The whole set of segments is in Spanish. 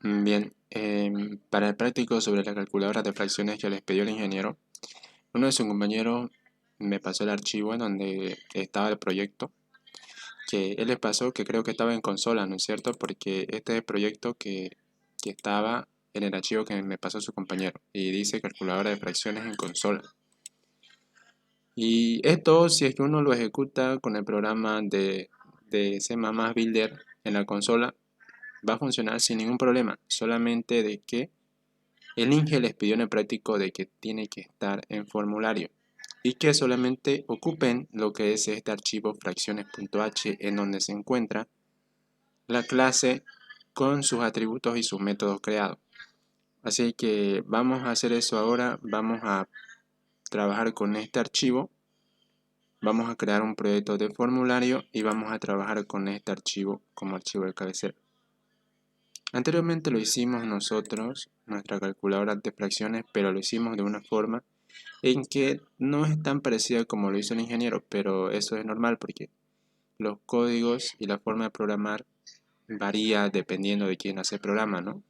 Bien, para el práctico sobre la calculadora de fracciones que les pidió el ingeniero, uno de sus compañeros me pasó el archivo en donde estaba el proyecto, que él les pasó que creo que estaba en consola, ¿no es cierto? Porque este es el proyecto que estaba en el archivo que me pasó su compañero y dice calculadora de fracciones en consola. Y esto, si es que uno lo ejecuta con el programa de C++ Builder en la consola, va a funcionar sin ningún problema, solamente de que el INGE les pidió en el práctico de que tiene que estar en formulario y que solamente ocupen lo que es este archivo fracciones.h en donde se encuentra la clase con sus atributos y sus métodos creados. Así que vamos a hacer eso ahora, vamos a trabajar con este archivo, vamos a crear un proyecto de formulario y vamos a trabajar con este archivo como archivo de cabecera. Anteriormente lo hicimos nosotros, nuestra calculadora de fracciones, pero lo hicimos de una forma en que no es tan parecida como lo hizo el ingeniero, pero eso es normal porque los códigos y la forma de programar varía dependiendo de quién hace el programa, ¿no?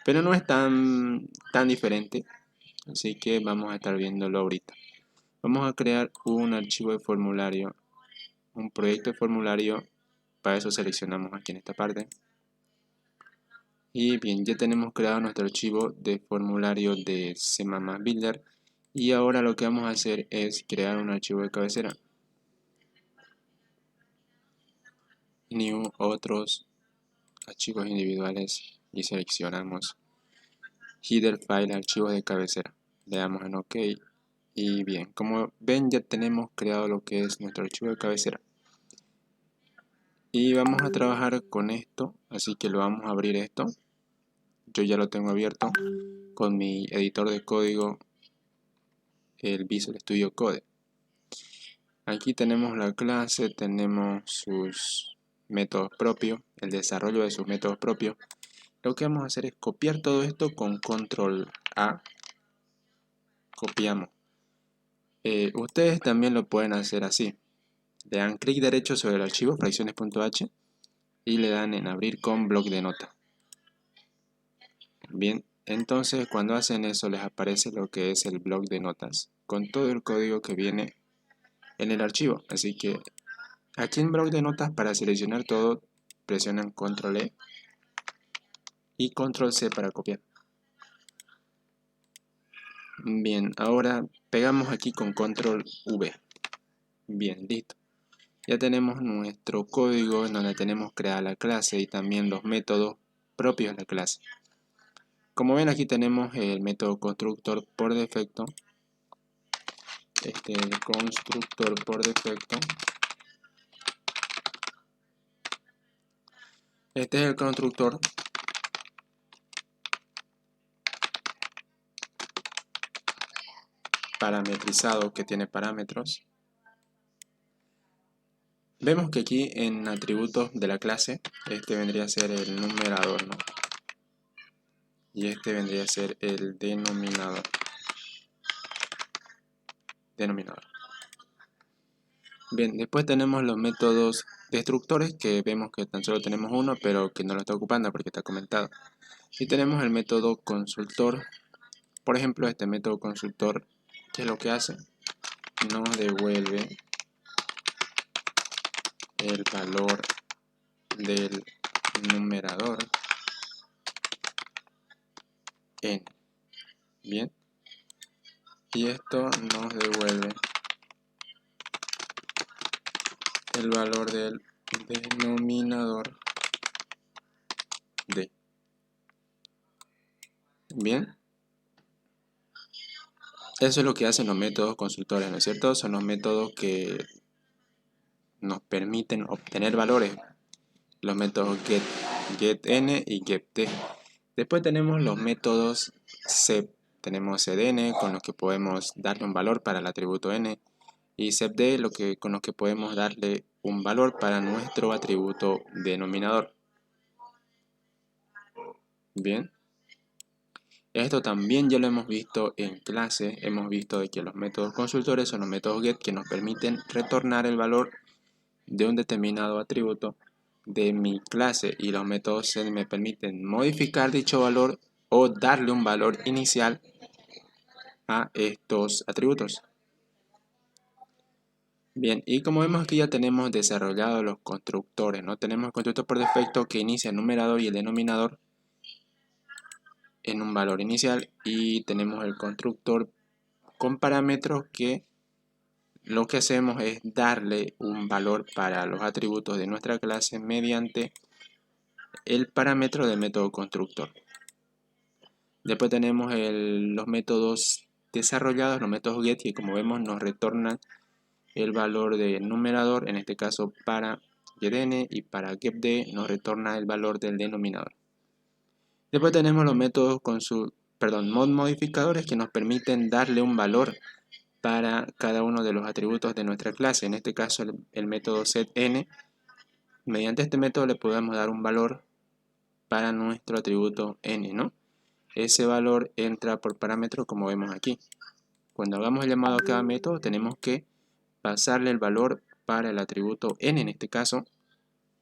Pero no es tan diferente, así que vamos a estar viéndolo ahorita. Vamos a crear un archivo de formulario, un proyecto de formulario, para eso seleccionamos aquí en esta parte. Y bien, ya tenemos creado nuestro archivo de formulario de C++ Builder y ahora lo que vamos a hacer es crear un archivo de cabecera. New, otros archivos individuales y seleccionamos header file, archivos de cabecera. Le damos en OK y bien, como ven ya tenemos creado lo que es nuestro archivo de cabecera. Y vamos a trabajar con esto, así que lo vamos a abrir esto. Yo ya lo tengo abierto con mi editor de código, el Visual Studio Code. Aquí tenemos la clase, tenemos sus métodos propios, el desarrollo de sus métodos propios. Lo que vamos a hacer es copiar todo esto con control A. Copiamos. Ustedes también lo pueden hacer así. Le dan clic derecho sobre el archivo fracciones.h y le dan en abrir con bloc de notas. Bien, entonces cuando hacen eso les aparece lo que es el bloc de notas con todo el código que viene en el archivo. Así que aquí en bloc de notas, para seleccionar todo, presionan control E y control C para copiar. Bien, ahora pegamos aquí con control V. Bien, listo. Ya tenemos nuestro código en donde tenemos creada la clase y también los métodos propios de la clase. Como ven, aquí tenemos el método constructor por defecto. El constructor por defecto. Este es el constructor parametrizado que tiene parámetros. Vemos que aquí en atributos de la clase, este vendría a ser el numerador, ¿no? Y este vendría a ser el denominador. Bien, después tenemos los métodos destructores, que vemos que tan solo tenemos uno, pero que no lo está ocupando porque está comentado. Y tenemos el método consultor. Por ejemplo, este método consultor, ¿qué es lo que hace? Nos devuelve el valor del numerador n. Bien. Y esto nos devuelve el valor del denominador d. Bien. Eso es lo que hacen los métodos consultores, ¿no es cierto? Son los métodos que nos permiten obtener valores. Los métodos getN y getD. Después tenemos los métodos sep. Tenemos cdn, con los que podemos darle un valor para el atributo n, y sepd, con los que podemos darle un valor para nuestro atributo denominador. Bien. Esto también ya lo hemos visto en clase. Hemos visto de que los métodos consultores son los métodos get que nos permiten retornar el valor de un determinado atributo de mi clase y los métodos set me permiten modificar dicho valor o darle un valor inicial a estos atributos. Bien, y como vemos aquí ya tenemos desarrollados los constructores, ¿no? Tenemos el constructor por defecto que inicia el numerador y el denominador en un valor inicial, y tenemos el constructor con parámetros que lo que hacemos es darle un valor para los atributos de nuestra clase mediante el parámetro del método constructor. Después tenemos los métodos desarrollados, los métodos get, que como vemos nos retornan el valor del numerador, en este caso para getN, y para getD nos retorna el valor del denominador. Después tenemos los métodos mod modificadores que nos permiten darle un valor para cada uno de los atributos de nuestra clase, en este caso el método setN. Mediante este método le podemos dar un valor para nuestro atributo n, ¿no? Ese valor entra por parámetro como vemos aquí. Cuando hagamos el llamado a cada método tenemos que pasarle el valor para el atributo n, en este caso,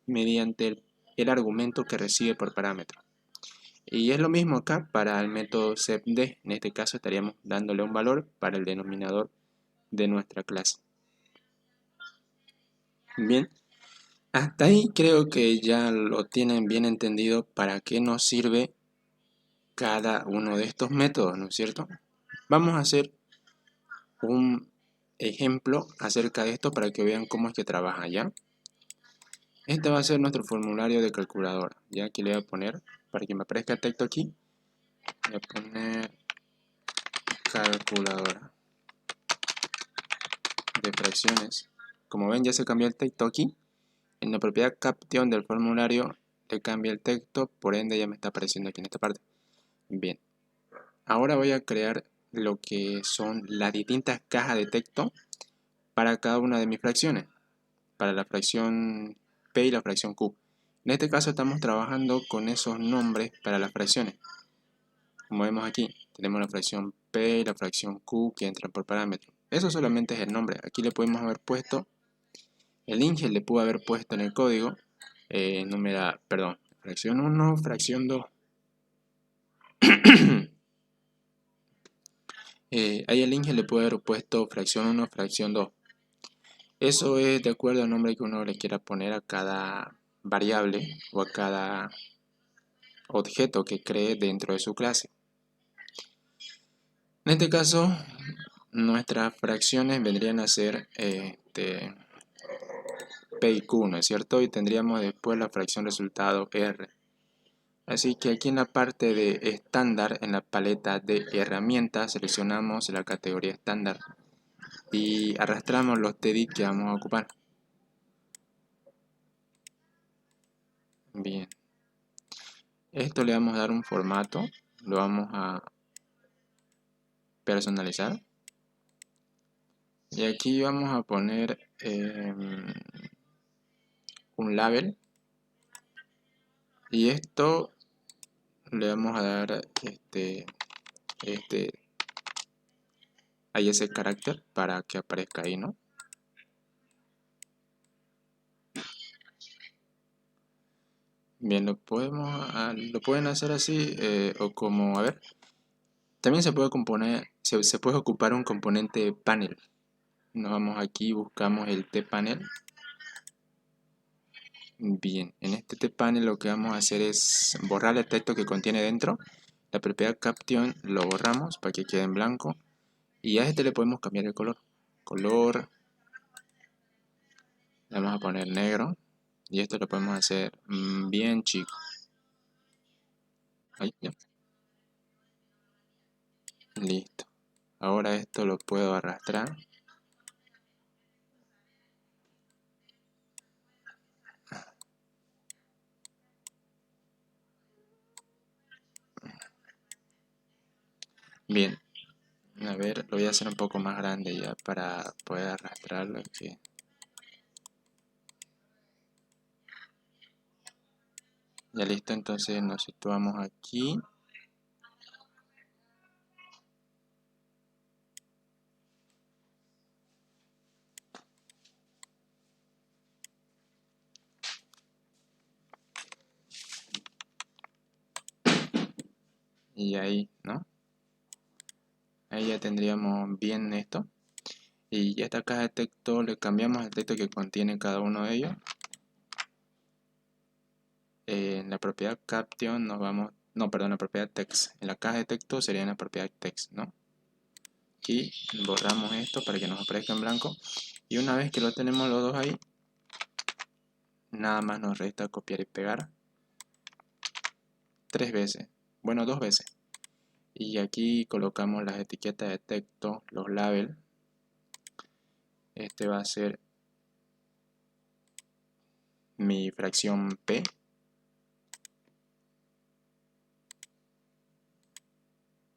mediante el argumento que recibe por parámetro. Y es lo mismo acá para el método setD. En este caso estaríamos dándole un valor para el denominador de nuestra clase. Bien, hasta ahí creo que ya lo tienen bien entendido para qué nos sirve cada uno de estos métodos, ¿no es cierto? Vamos a hacer un ejemplo acerca de esto para que vean cómo es que trabaja, ¿ya? Este va a ser nuestro formulario de calculadora. Ya aquí le voy a poner, para que me aparezca el texto aquí, voy a poner calculadora de fracciones. Como ven, ya se cambió el texto aquí. En la propiedad caption del formulario le cambia el texto, por ende ya me está apareciendo aquí en esta parte. Bien, ahora voy a crear lo que son las distintas cajas de texto para cada una de mis fracciones, para la fracción P y la fracción Q. En este caso estamos trabajando con esos nombres para las fracciones. Como vemos aquí, tenemos la fracción P y la fracción Q que entran por parámetro. Eso solamente es el nombre. Aquí le podemos haber puesto, el INGE le pudo haber puesto en el código, fracción 1, fracción 2. Ahí el INGE le puede haber puesto fracción 1, fracción 2. Eso es de acuerdo al nombre que uno le quiera poner a cada variable o a cada objeto que cree dentro de su clase. En este caso, nuestras fracciones vendrían a ser P y Q, ¿no es cierto? Y tendríamos después la fracción resultado R. Así que aquí en la parte de estándar, en la paleta de herramientas, seleccionamos la categoría estándar y arrastramos los TDI que vamos a ocupar. Bien. Esto le vamos a dar un formato, lo vamos a personalizar. Y aquí vamos a poner un label. Y esto le vamos a dar ahí ese carácter para que aparezca ahí, ¿no? Bien, lo pueden hacer así o como, a ver, también se puede componer, se puede ocupar un componente panel. Nos vamos aquí, buscamos el tPanel. Bien, en este tPanel lo que vamos a hacer es borrar el texto que contiene dentro. La propiedad caption lo borramos para que quede en blanco. Y a este le podemos cambiar el color. Le vamos a poner negro. Y esto lo podemos hacer bien chico. Ahí, ya. Listo. Ahora esto lo puedo arrastrar. Bien. A ver, lo voy a hacer un poco más grande ya para poder arrastrarlo aquí. Ya listo, entonces nos situamos aquí. Y ahí, ¿no? Ahí ya tendríamos bien esto. Y esta caja de texto le cambiamos el texto que contiene cada uno de ellos. En la propiedad caption nos vamos, no, perdón, la propiedad text. En la caja de texto sería en la propiedad text, ¿no? Aquí borramos esto para que nos aparezca en blanco. Y una vez que lo tenemos los dos ahí, nada más nos resta copiar y pegar 3 veces, bueno, 2 veces. Y aquí colocamos las etiquetas de texto, los labels. Este va a ser mi fracción P.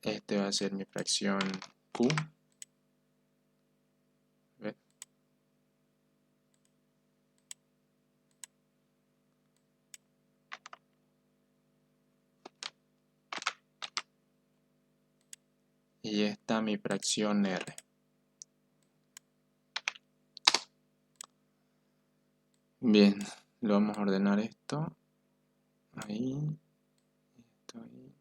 Este va a ser mi fracción Q. ¿Ves? Y esta mi fracción R. Bien, lo vamos a ordenar esto. Ahí, esto ahí.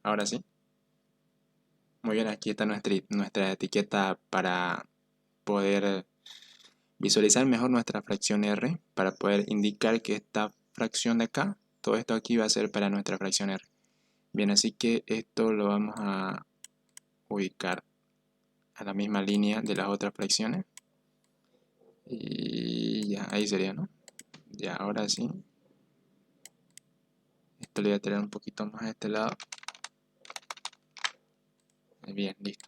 Ahora sí. Muy bien, aquí está nuestra etiqueta para poder visualizar mejor nuestra fracción R, para poder indicar que esta fracción de acá, todo esto aquí va a ser para nuestra fracción R. Bien, así que esto lo vamos a ubicar a la misma línea de las otras fracciones. Y ya, ahí sería, ¿no? Ya, ahora sí. Esto lo voy a tirar un poquito más a este lado. Bien, listo.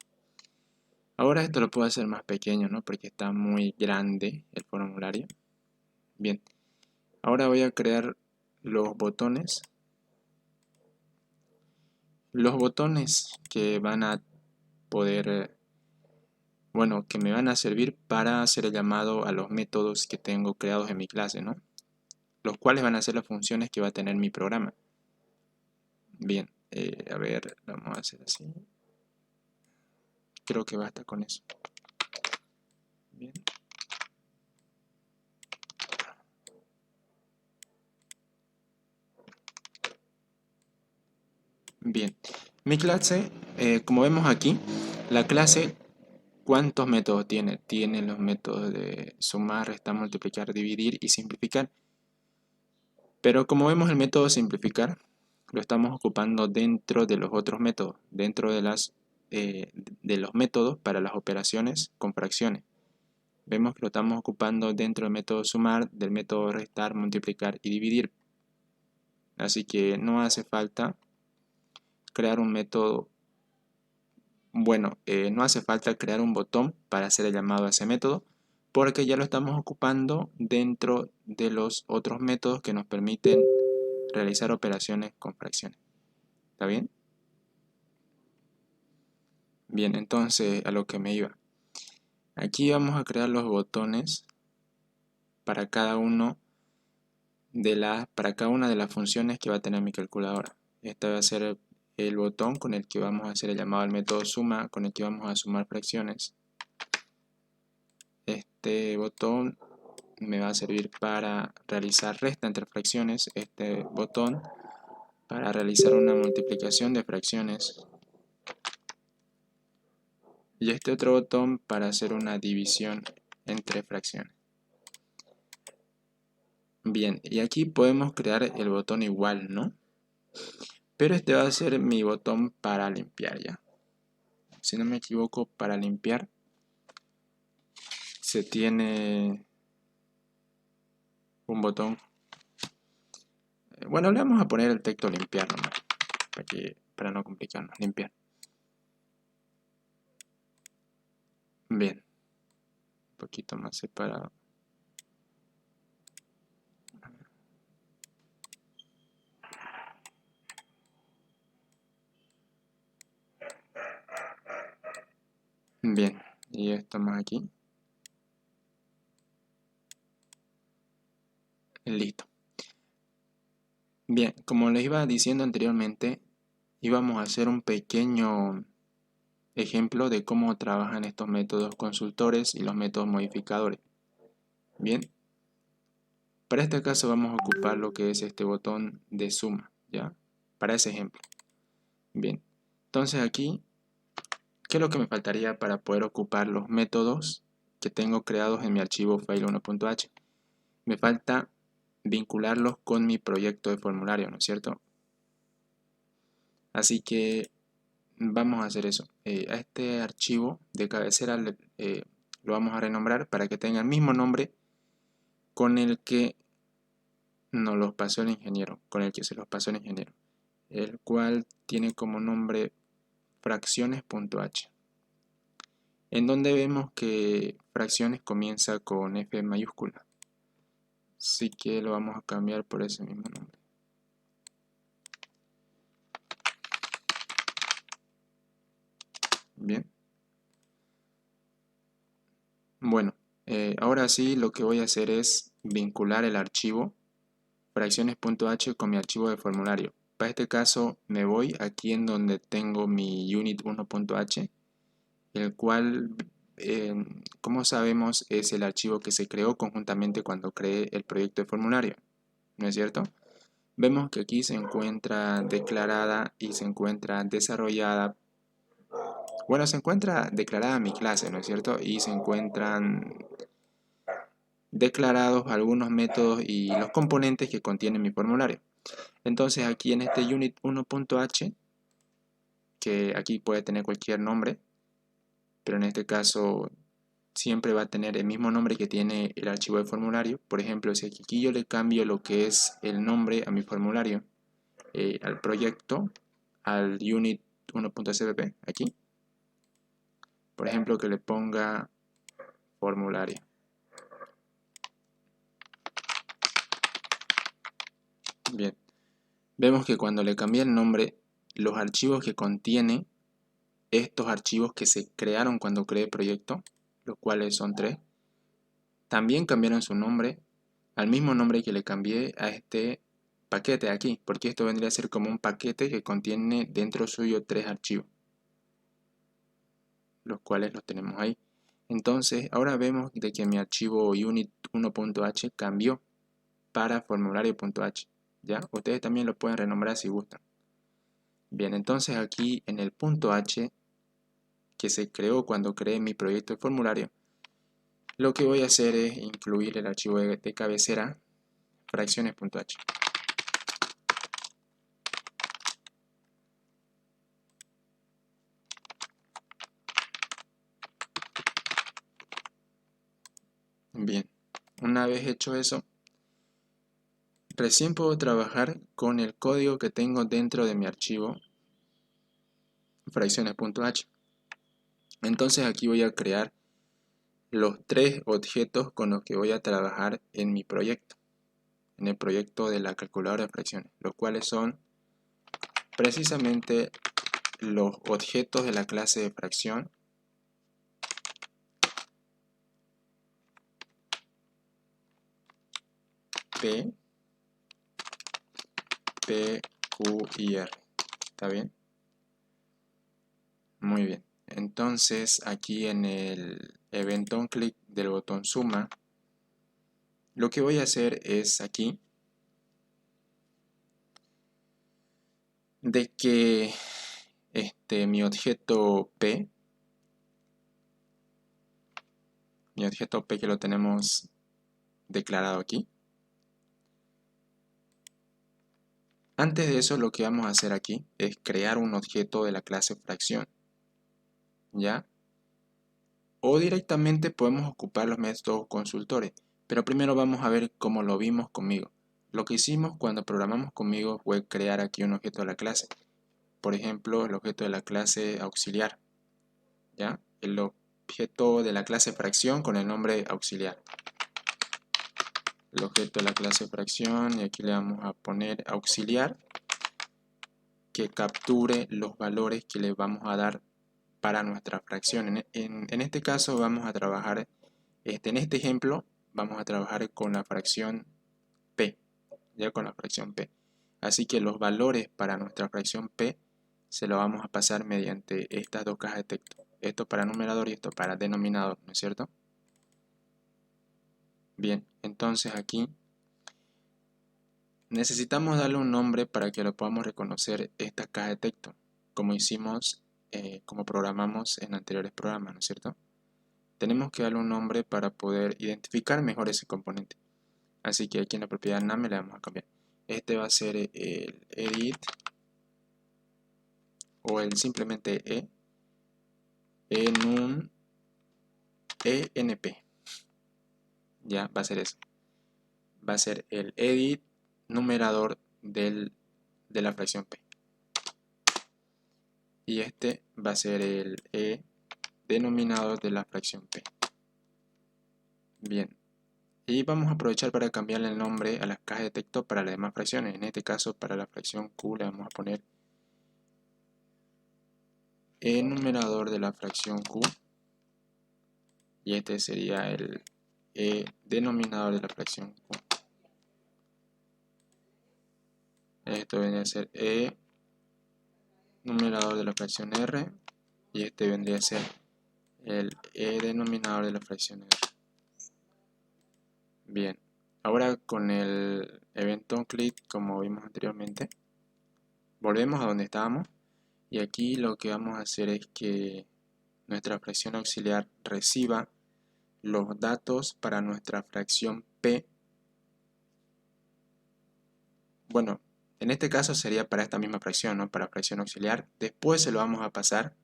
Ahora esto lo puedo hacer más pequeño, ¿no? Porque está muy grande el formulario. Bien, ahora voy a crear los botones. Los botones que van a poder, bueno, que me van a servir para hacer el llamado a los métodos que tengo creados en mi clase, ¿no? Los cuales van a ser las funciones que va a tener mi programa. Bien, a ver, vamos a hacer así. Creo que basta con eso. Bien. Bien, mi clase, como vemos aquí, la clase, ¿cuántos métodos tiene? Tiene los métodos de sumar, restar, multiplicar, dividir y simplificar. Pero como vemos el método simplificar, lo estamos ocupando dentro de los otros métodos, dentro de los métodos para las operaciones con fracciones. Vemos que lo estamos ocupando dentro del método sumar, del método restar, multiplicar y dividir. Así que no hace falta crear un método, bueno, no hace falta crear un botón para hacer el llamado a ese método, porque ya lo estamos ocupando dentro de los otros métodos que nos permiten realizar operaciones con fracciones. ¿Está bien? Bien, entonces a lo que me iba. Aquí vamos a crear los botones para cada para cada una de las funciones que va a tener mi calculadora. Este va a ser el botón con el que vamos a hacer el llamado al método suma, con el que vamos a sumar fracciones. Este botón me va a servir para realizar resta entre fracciones. Este botón para realizar una multiplicación de fracciones. Y este otro botón para hacer una división entre fracciones. Bien, y aquí podemos crear el botón igual, ¿no? Pero este va a ser mi botón para limpiar ya. Si no me equivoco, para limpiar se tiene un botón. Bueno, le vamos a poner el texto limpiar nomás, para no complicarnos, limpiar. Bien, un poquito más separado. Bien, y esto más aquí. Listo. Bien, como les iba diciendo anteriormente, íbamos a hacer un pequeño ejemplo de cómo trabajan estos métodos consultores y los métodos modificadores. Bien, para este caso vamos a ocupar lo que es este botón de suma, ¿ya? Para ese ejemplo. Bien, entonces aquí, ¿qué es lo que me faltaría para poder ocupar los métodos que tengo creados en mi archivo file1.h? Me falta vincularlos con mi proyecto de formulario, ¿no es cierto? Así que vamos a hacer eso. A este archivo de cabecera lo vamos a renombrar para que tenga el mismo nombre con el que nos los pasó el ingeniero, con el que se los pasó el ingeniero, el cual tiene como nombre fracciones.h, en donde vemos que fracciones comienza con F mayúscula. Así que lo vamos a cambiar por ese mismo nombre. Bien. Bueno, ahora sí lo que voy a hacer es vincular el archivo fracciones.h con mi archivo de formulario. Para este caso me voy aquí en donde tengo mi unit1.h, el cual, como sabemos, es el archivo que se creó conjuntamente cuando creé el proyecto de formulario, ¿no es cierto? Vemos que aquí se encuentra declarada y se encuentra desarrollada, bueno, se encuentra declarada mi clase, ¿no es cierto? Y se encuentran declarados algunos métodos y los componentes que contiene mi formulario. Entonces aquí en este unit1.h, que aquí puede tener cualquier nombre, pero en este caso siempre va a tener el mismo nombre que tiene el archivo de formulario. Por ejemplo, si aquí yo le cambio lo que es el nombre a mi formulario, al proyecto, al unit 1.cpp, aquí, por ejemplo, que le ponga formulario. Bien, vemos que cuando le cambié el nombre, los archivos que contiene estos archivos que se crearon cuando creé el proyecto, los cuales son 3, también cambiaron su nombre al mismo nombre que le cambié a este paquete aquí, porque esto vendría a ser como un paquete que contiene dentro suyo 3 archivos, los cuales los tenemos ahí. Entonces, ahora vemos de que mi archivo unit1.h cambió para formulario.h, ¿ya? Ustedes también lo pueden renombrar si gustan. Bien, entonces aquí en el punto H que se creó cuando creé mi proyecto de formulario, lo que voy a hacer es incluir el archivo de cabecera fracciones.h. Bien, una vez hecho eso, recién puedo trabajar con el código que tengo dentro de mi archivo fracciones.h. Entonces aquí voy a crear los 3 objetos con los que voy a trabajar en mi proyecto, en el proyecto de la calculadora de fracciones, los cuales son precisamente los objetos de la clase de fracción P, P, Q y R. ¿Está bien? Muy bien. Entonces aquí en el evento on click del botón suma, lo que voy a hacer es aquí de que mi objeto P que lo tenemos declarado aquí. Antes de eso, lo que vamos a hacer aquí es crear un objeto de la clase fracción, ¿ya? O directamente podemos ocupar los métodos consultores, pero primero vamos a ver cómo lo vimos conmigo. Lo que hicimos cuando programamos conmigo fue crear aquí un objeto de la clase. Por ejemplo, el objeto de la clase auxiliar, ¿ya? El objeto de la clase fracción con el nombre auxiliar. El objeto de la clase fracción, y aquí le vamos a poner auxiliar, que capture los valores que le vamos a dar para nuestra fracción. En este caso vamos a trabajar, en este ejemplo, vamos a trabajar con la fracción P ya con la fracción P. Así que los valores para nuestra fracción P se lo vamos a pasar mediante estas dos cajas de texto. Esto para numerador y esto para denominador, ¿no es cierto? Bien, entonces aquí necesitamos darle un nombre para que lo podamos reconocer esta caja de texto, como hicimos, como programamos en anteriores programas, ¿no es cierto? Tenemos que darle un nombre para poder identificar mejor ese componente. Así que aquí en la propiedad name le vamos a cambiar. Este va a ser el edit o el simplemente enum enp. Ya va a ser eso. Va a ser el edit numerador de la fracción P. Y este va a ser el denominador de la fracción P. Bien. Y vamos a aprovechar para cambiarle el nombre a las cajas de texto para las demás fracciones. En este caso, para la fracción Q le vamos a poner enumerador de la fracción Q. Y este sería el denominador de la fracción Q. Esto vendría a ser numerador de la fracción R. Y este vendría a ser el denominador de la fracción R. Bien. Ahora con el evento click, como vimos anteriormente, volvemos a donde estábamos. Y aquí lo que vamos a hacer es que nuestra fracción auxiliar reciba los datos para nuestra fracción P. Bueno, en este caso sería para esta misma fracción, ¿no? Para fracción auxiliar. Después se lo vamos a pasar.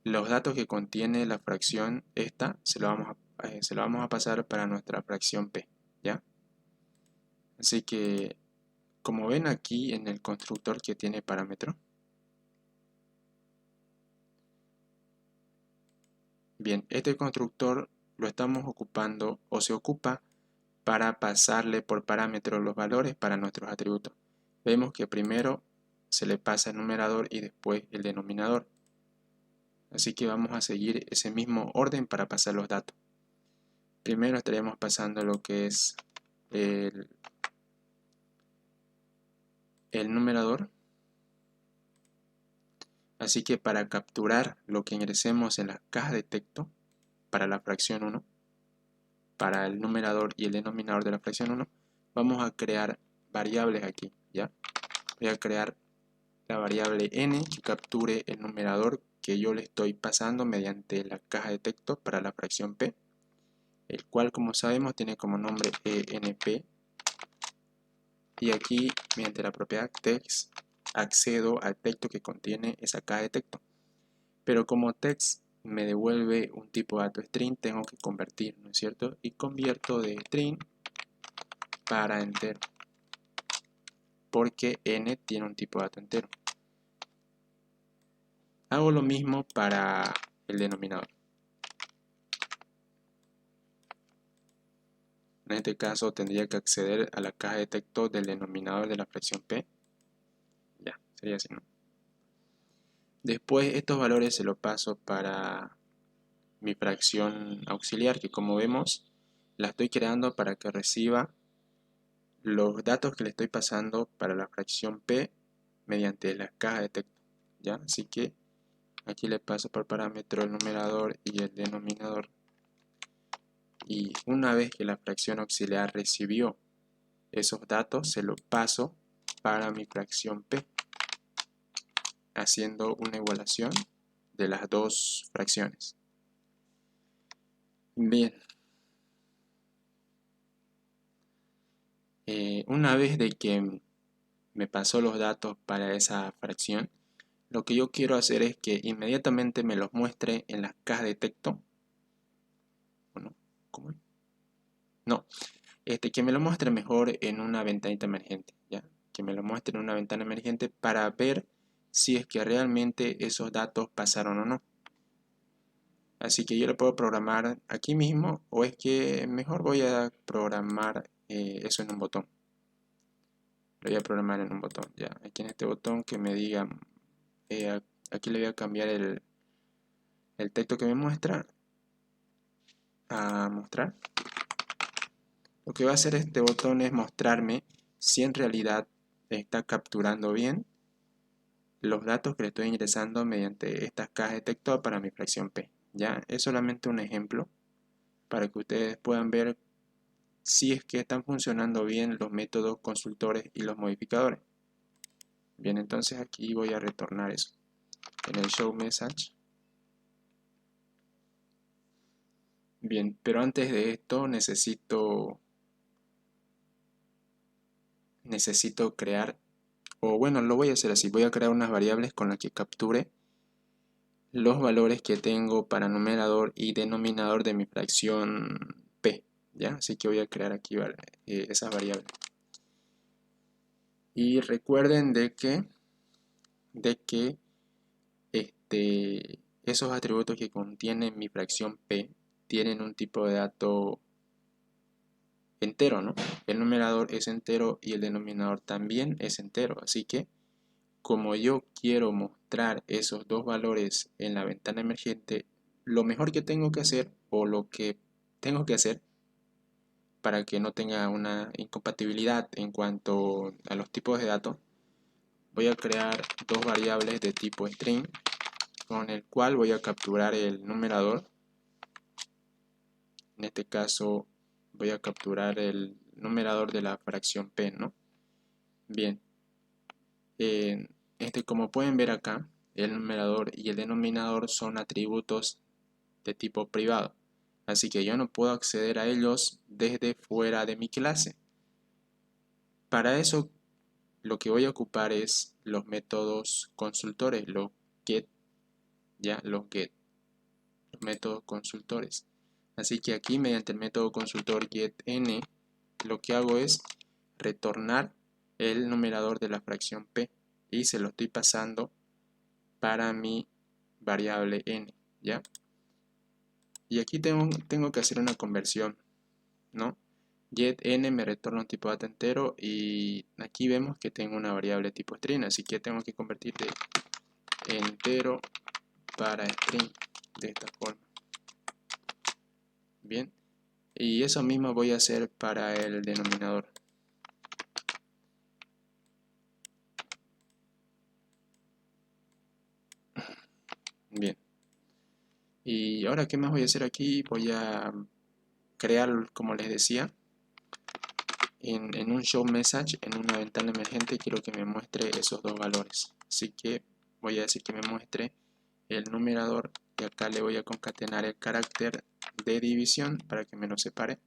Los datos que contiene la fracción esta se lo vamos a pasar para nuestra fracción P, ¿ya? Así que, como ven aquí en el constructor que tiene parámetro, bien, este constructor lo estamos ocupando o se ocupa para pasarle por parámetro los valores para nuestros atributos. Vemos que primero se le pasa el numerador y después el denominador. Así que vamos a seguir ese mismo orden para pasar los datos. Primero estaremos pasando lo que es el numerador. Así que para capturar lo que ingresemos en la caja de texto para la fracción 1, para el numerador y el denominador de la fracción 1, vamos a crear variables aquí, ¿ya? Voy a crear la variable n que capture el numerador que yo le estoy pasando mediante la caja de texto para la fracción p, el cual, como sabemos, tiene como nombre enp. Y aquí, mediante la propiedad text, accedo al texto que contiene esa caja de texto. Pero como text me devuelve un tipo de dato string, tengo que convertir, ¿no es cierto? Y convierto de string para entero, porque n tiene un tipo de dato entero. Hago lo mismo para el denominador. En este caso tendría que acceder a la caja de texto del denominador de la fracción p. Ya, sería así, ¿no? Después estos valores se los paso para mi fracción auxiliar, que como vemos la estoy creando para que reciba los datos que le estoy pasando para la fracción p mediante la caja de texto, ¿ya? Así que aquí le paso por parámetro el numerador y el denominador. Y una vez que la fracción auxiliar recibió esos datos, se los paso para mi fracción p, haciendo una igualación de las dos fracciones. Bien. Una vez de que me pasó los datos para esa fracción, lo que yo quiero hacer es que inmediatamente me los muestre en las cajas de texto. Bueno, ¿cómo? No, que me lo muestre mejor en una ventanita emergente, ¿ya? Que me lo muestre en una ventana emergente para ver si es que realmente esos datos pasaron o no. Así que yo lo puedo programar aquí mismo, o es que mejor voy a programar eso en un botón. Lo voy a programar en un botón, ya. Aquí en este botón que me diga, aquí le voy a cambiar el texto que me muestra a mostrar. Lo que va a hacer este botón es mostrarme si en realidad está capturando bien los datos que le estoy ingresando mediante estas cajas detector para mi fracción P. Ya es solamente un ejemplo para que ustedes puedan ver si es que están funcionando bien los métodos consultores y los modificadores. Bien, entonces aquí voy a retornar eso en el show message. Bien, pero antes de esto necesito crear, o bueno, lo voy a hacer así, voy a crear unas variables con las que capture los valores que tengo para numerador y denominador de mi fracción P, ¿ya? Así que voy a crear aquí esas variables. Y recuerden de que esos atributos que contienen mi fracción P tienen un tipo de dato entero, ¿no? El numerador es entero y el denominador también es entero, así que como yo quiero mostrar esos dos valores en la ventana emergente, lo mejor que tengo que hacer, o lo que tengo que hacer para que no tenga una incompatibilidad en cuanto a los tipos de datos, voy a crear dos variables de tipo string con el cual voy a capturar el numerador. En este caso voy a capturar el numerador de la fracción P, ¿no? Bien, como pueden ver acá, el numerador y el denominador son atributos de tipo privado, así que yo no puedo acceder a ellos desde fuera de mi clase. Para eso lo que voy a ocupar es los métodos consultores, los get, ya, los métodos consultores. Así que aquí mediante el método consultor getN, lo que hago es retornar el numerador de la fracción P y se lo estoy pasando para mi variable n, ¿ya? Y aquí tengo que hacer una conversión, ¿no? GetN me retorna un tipo de dato entero y aquí vemos que tengo una variable tipo string, así que tengo que convertir de entero para string de esta forma. Bien, y eso mismo voy a hacer para el denominador. Bien, y ahora qué más voy a hacer aquí, voy a crear, como les decía, en un show message, en una ventana emergente, quiero que me muestre esos dos valores, así que voy a decir que me muestre el numerador y acá le voy a concatenar el carácter de división para que me lo separe,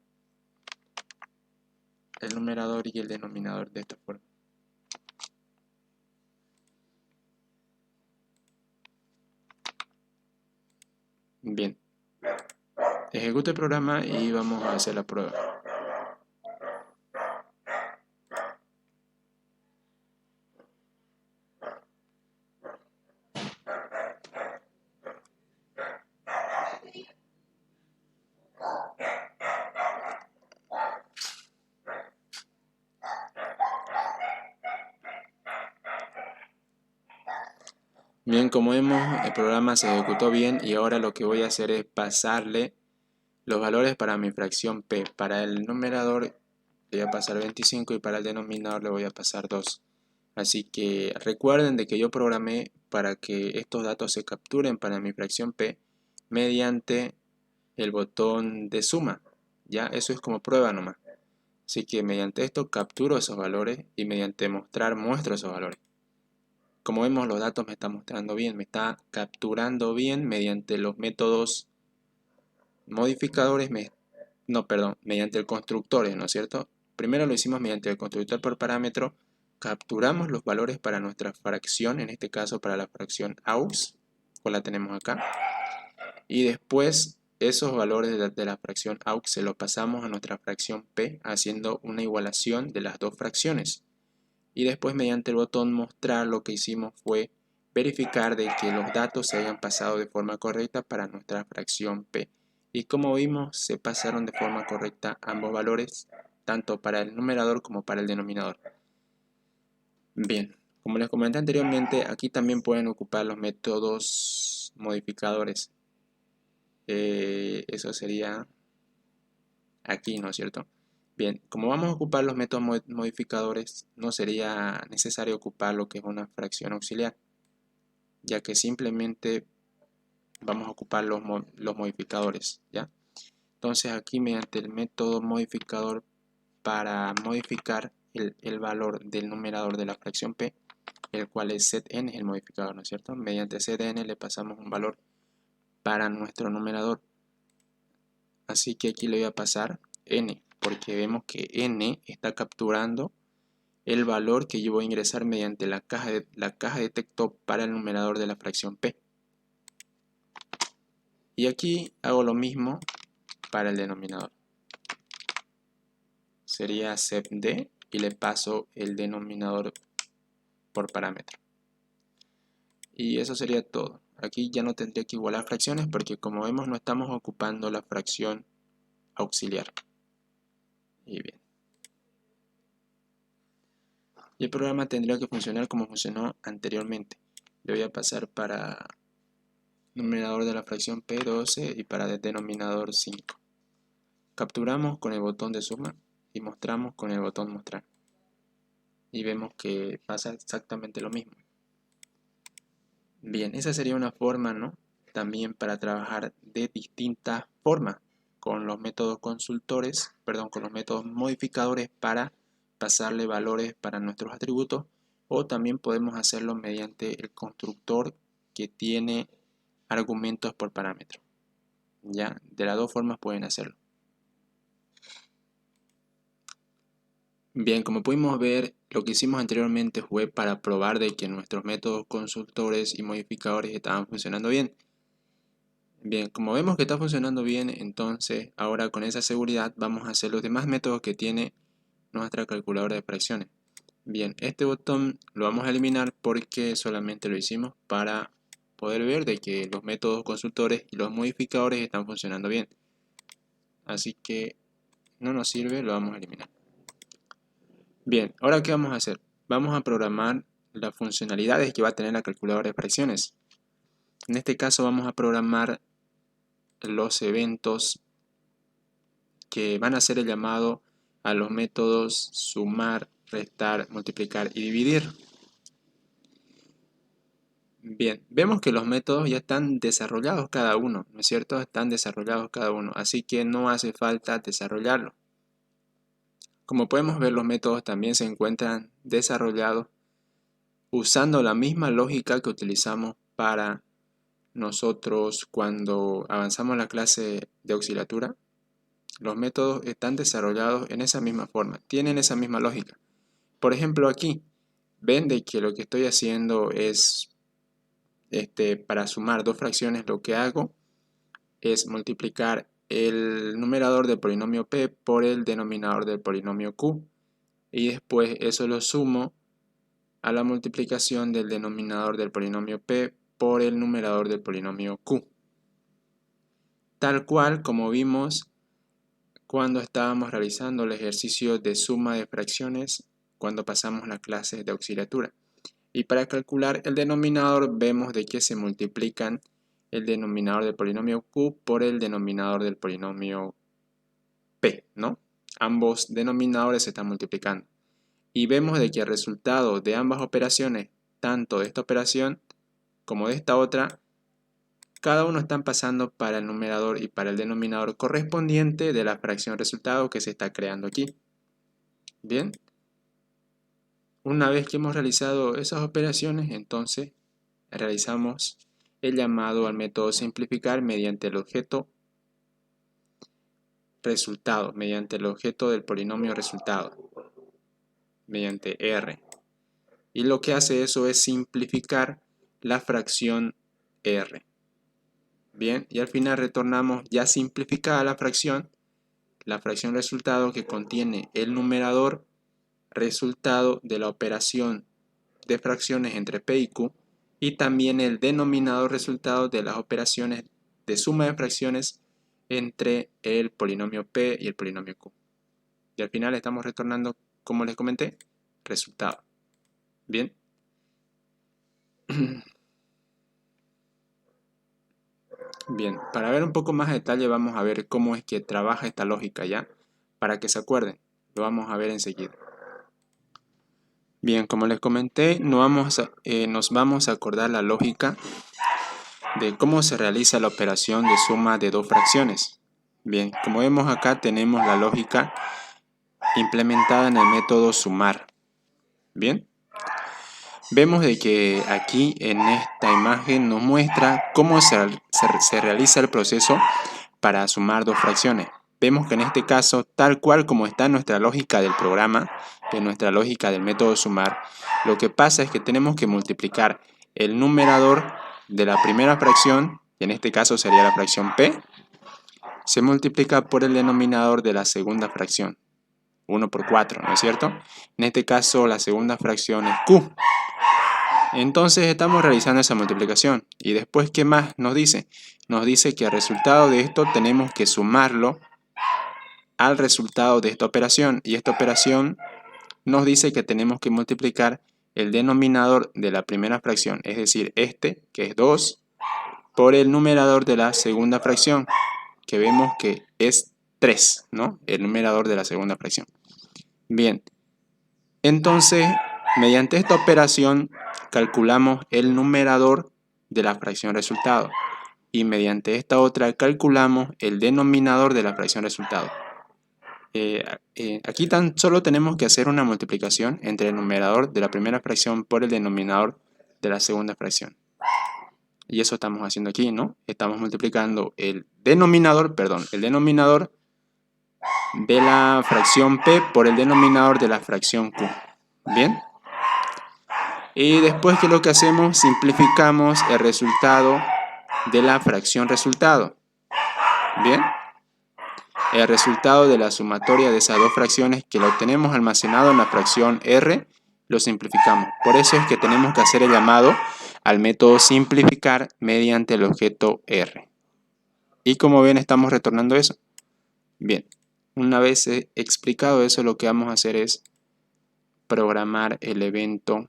el numerador y el denominador de esta forma. Bien, ejecuto el programa y vamos a hacer la prueba. Bien, como vemos, el programa se ejecutó bien y ahora lo que voy a hacer es pasarle los valores para mi fracción P. Para el numerador le voy a pasar 25 y para el denominador le voy a pasar 2. Así que recuerden de que yo programé para que estos datos se capturen para mi fracción P mediante el botón de suma. Ya, eso es como prueba nomás. Así que mediante esto capturo esos valores y mediante mostrar muestro esos valores. Como vemos, los datos me están mostrando bien, me está capturando bien mediante los métodos modificadores, mediante el constructor, ¿no es cierto? Primero lo hicimos mediante el constructor por parámetro, capturamos los valores para nuestra fracción, en este caso para la fracción AUX, pues la tenemos acá, y después esos valores de la fracción AUX se los pasamos a nuestra fracción P, haciendo una igualación de las dos fracciones. Y después mediante el botón mostrar lo que hicimos fue verificar de que los datos se hayan pasado de forma correcta para nuestra fracción P. Y como vimos, se pasaron de forma correcta ambos valores, tanto para el numerador como para el denominador. Bien, como les comenté anteriormente, aquí también pueden ocupar los métodos modificadores. Eso sería aquí, ¿no es cierto? Bien, como vamos a ocupar los métodos modificadores, no sería necesario ocupar lo que es una fracción auxiliar, ya que simplemente vamos a ocupar los modificadores, ¿ya? Entonces aquí mediante el método modificador, para modificar el valor del numerador de la fracción p, el cual es setn, es el modificador, ¿no es cierto? Mediante setn le pasamos un valor para nuestro numerador. Así que aquí le voy a pasar n, porque vemos que n está capturando el valor que yo voy a ingresar mediante la caja de texto para el numerador de la fracción p. Y aquí hago lo mismo para el denominador. Sería sepd y le paso el denominador por parámetro. Y eso sería todo. Aquí ya no tendría que igualar fracciones porque, como vemos, no estamos ocupando la fracción auxiliar. Y bien. Y el programa tendría que funcionar como funcionó anteriormente. Le voy a pasar para numerador de la fracción P12 y para el denominador 5. Capturamos con el botón de suma y mostramos con el botón mostrar. Y vemos que pasa exactamente lo mismo. Bien, esa sería una forma, ¿no? También para trabajar de distintas formas con los métodos consultores, perdón, con los métodos modificadores para pasarle valores para nuestros atributos, o también podemos hacerlo mediante el constructor que tiene argumentos por parámetro. Ya, de las dos formas pueden hacerlo. Bien, como pudimos ver, lo que hicimos anteriormente fue para probar de que nuestros métodos consultores y modificadores estaban funcionando bien. Bien, como vemos que está funcionando bien, entonces ahora con esa seguridad vamos a hacer los demás métodos que tiene nuestra calculadora de fracciones. Bien, este botón lo vamos a eliminar porque solamente lo hicimos para poder ver de que los métodos consultores y los modificadores están funcionando bien. Así que no nos sirve, lo vamos a eliminar. Bien, ahora ¿qué vamos a hacer? Vamos a programar las funcionalidades que va a tener la calculadora de fracciones. En este caso vamos a programar los eventos que van a hacer el llamado a los métodos sumar, restar, multiplicar y dividir. Bien, vemos que los métodos ya están desarrollados cada uno, ¿no es cierto? Están desarrollados cada uno, así que no hace falta desarrollarlo. Como podemos ver, los métodos también se encuentran desarrollados usando la misma lógica que utilizamos para nosotros cuando avanzamos la clase de auxiliatura. Los métodos están desarrollados en esa misma forma, tienen esa misma lógica. Por ejemplo, aquí ven de que lo que estoy haciendo es, para sumar dos fracciones, lo que hago es multiplicar el numerador del polinomio p por el denominador del polinomio q, y después eso lo sumo a la multiplicación del denominador del polinomio p por el numerador del polinomio q. Tal cual como vimos cuando estábamos realizando el ejercicio de suma de fracciones cuando pasamos la clase de auxiliatura. Y para calcular el denominador vemos de que se multiplican el denominador del polinomio q por el denominador del polinomio p, ¿no? Ambos denominadores se están multiplicando. Y vemos de que el resultado de ambas operaciones, tanto de esta operación como de esta otra, cada uno están pasando para el numerador y para el denominador correspondiente de la fracción resultado que se está creando aquí. Bien, una vez que hemos realizado esas operaciones, entonces realizamos el llamado al método simplificar mediante el objeto resultado, mediante el objeto del polinomio resultado, mediante R. Y lo que hace eso es simplificar la fracción R. Bien, y al final retornamos ya simplificada la fracción resultado que contiene el numerador resultado de la operación de fracciones entre p y q, y también el denominador resultado de las operaciones de suma de fracciones entre el polinomio p y el polinomio q. Y al final estamos retornando, como les comenté, resultado. Bien. Bien, para ver un poco más de detalle vamos a ver cómo es que trabaja esta lógica ya, para que se acuerden. Lo vamos a ver enseguida. Bien, como les comenté, nos vamos a acordar la lógica de cómo se realiza la operación de suma de dos fracciones. Bien, como vemos acá tenemos la lógica implementada en el método sumar. Bien, vemos de que aquí en esta imagen nos muestra cómo se realiza el proceso para sumar dos fracciones. Vemos que en este caso, tal cual como está nuestra lógica del programa, de nuestra lógica del método sumar, lo que pasa es que tenemos que multiplicar el numerador de la primera fracción, y en este caso sería la fracción P, se multiplica por el denominador de la segunda fracción, 1 por 4, ¿no es cierto? En este caso la segunda fracción es Q. Entonces estamos realizando esa multiplicación. Y después, ¿qué más nos dice? Nos dice que al resultado de esto tenemos que sumarlo al resultado de esta operación. Y esta operación nos dice que tenemos que multiplicar el denominador de la primera fracción, es decir, este, que es 2, por el numerador de la segunda fracción, que vemos que es 3, ¿no? El numerador de la segunda fracción. Bien, entonces, mediante esta operación calculamos el numerador de la fracción resultado y mediante esta otra calculamos el denominador de la fracción resultado. Aquí tan solo tenemos que hacer una multiplicación entre el numerador de la primera fracción por el denominador de la segunda fracción. Y eso estamos haciendo aquí, ¿no? Estamos multiplicando el denominador de la fracción P por el denominador de la fracción Q. ¿Bien? Y después, ¿qué es lo que hacemos? Simplificamos el resultado de la fracción resultado. ¿Bien? El resultado de la sumatoria de esas dos fracciones que lo tenemos almacenado en la fracción R, lo simplificamos. Por eso es que tenemos que hacer el llamado al método simplificar mediante el objeto R. Y como ven, estamos retornando eso. Bien, una vez explicado eso, lo que vamos a hacer es programar el evento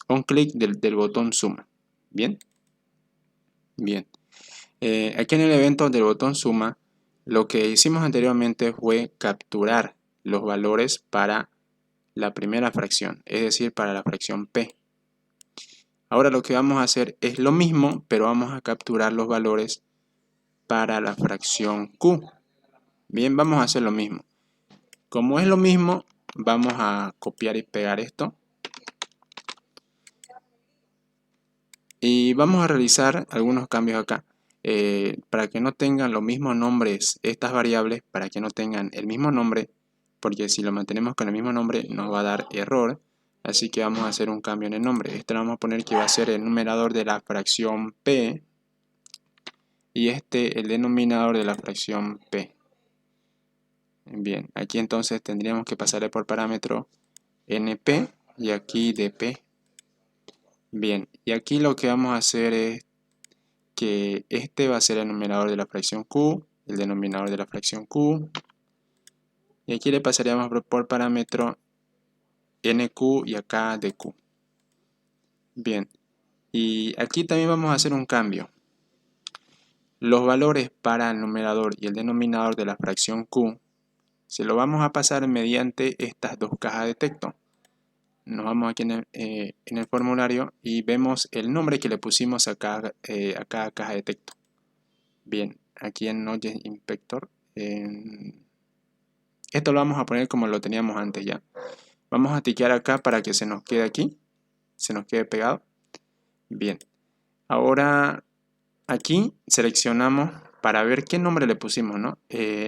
con clic del botón suma. ¿Bien? Bien. Aquí en el evento del botón suma, lo que hicimos anteriormente fue capturar los valores para la primera fracción, es decir, para la fracción P. Ahora lo que vamos a hacer es lo mismo, pero vamos a capturar los valores para la fracción Q. Bien, vamos a hacer lo mismo. Como es lo mismo, vamos a copiar y pegar esto. Y vamos a realizar algunos cambios acá. Para que no tengan los mismos nombres estas variables, para que no tengan el mismo nombre, porque si lo mantenemos con el mismo nombre nos va a dar error. Así que vamos a hacer un cambio en el nombre. Este lo vamos a poner que va a ser el numerador de la fracción P y este el denominador de la fracción P. Bien, aquí entonces tendríamos que pasarle por parámetro NP y aquí DP. Bien, y aquí lo que vamos a hacer es que este va a ser el numerador de la fracción Q, el denominador de la fracción Q, y aquí le pasaríamos por parámetro NQ y acá DQ. Bien, y aquí también vamos a hacer un cambio. Los valores para el numerador y el denominador de la fracción Q se lo vamos a pasar mediante estas dos cajas de texto. Nos vamos aquí en el formulario y vemos el nombre que le pusimos a cada caja de texto. Bien, aquí en Node Inspector, esto lo vamos a poner como lo teníamos antes ya. Vamos a tiquear acá para que se nos quede aquí, se nos quede pegado. Bien, ahora aquí seleccionamos para ver qué nombre le pusimos, ¿no?